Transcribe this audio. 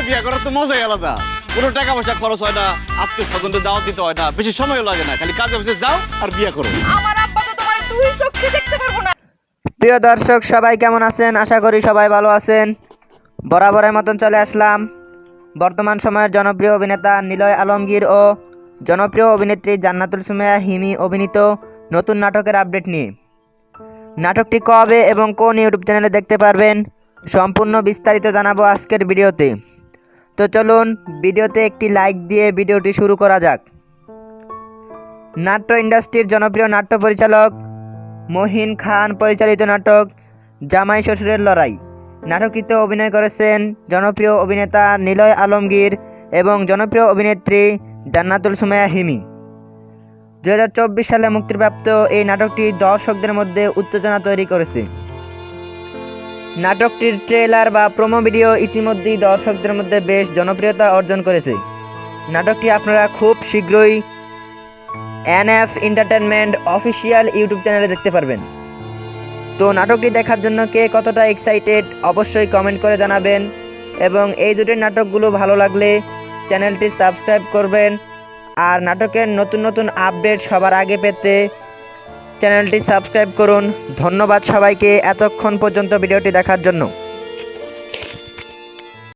বিয়ে করার তো মজাই আলাদা। কোনো টাকা পয়সা খরচ হয় না, আত্মীয় স্বজনদের দাওয়াত দিতে হয় না, বেশি সময়ও লাগে না, খালি কাজে অফিসে যাও আর বিয়ে করো। আমার আব্বা তো তোমার দুই চোখে দেখতে পারবো না। প্রিয় দর্শক সবাই কেমন আছেন? আশা করি সবাই ভালো আছেন। বরাবরের মতন চলে আসলাম বর্তমান সময়ের জনপ্রিয় অভিনেতা নিলয় আলমগীর ও জনপ্রিয় অভিনেত্রী জান্নাতুল সুমাইয়া হিমি অভিনীত নতুন নাটকের আপডেট নিয়ে। নাটকটি কবে এবং কোন ইউটিউব চ্যানেলে দেখতে পারবেন সম্পূর্ণ বিস্তারিত জানাবো আজকের ভিডিওতে। তো চলুন ভিডিওতে একটি লাইক দিয়ে ভিডিওটি শুরু করা যাক। নাট্য ইন্ডাস্ট্রির জনপ্রিয় নাট্য পরিচালক মহিন খান পরিচালিত নাটক জামাই শ্বশুরের লড়াই নাটকটিতে অভিনয় করেছেন জনপ্রিয় অভিনেতা নিলয় আলমগীর এবং জনপ্রিয় অভিনেত্রী জান্নাতুল সুমাইয়া হিমি। 2024 সালে মুক্তিপ্রাপ্ত এই নাটকটি দর্শকদের মধ্যে উত্তেজনা তৈরি করেছে। নাটকটির ট্রেলার বা প্রোমো ভিডিও ইতিমধ্যেই দর্শকদের মধ্যে বেশ জনপ্রিয়তা অর্জন করেছে। নাটকটি আপনারা খুব শীঘ্রই এনএফ এন্টারটেইনমেন্ট অফিসিয়াল ইউটিউব চ্যানেলে দেখতে পারবেন। তো নাটকটি দেখার জন্য কে কতটা এক্সাইটেড অবশ্যই কমেন্ট করে জানাবেন এবং এই দুটি নাটকগুলো ভালো লাগলে চ্যানেলটি সাবস্ক্রাইব করবেন। আর নাটকের নতুন নতুন আপডেট সবার আগে পেতে চ্যানেলটি সাবস্ক্রাইব করুন। ধন্যবাদ সবাইকে এতক্ষণ পর্যন্ত ভিডিওটি দেখার জন্য।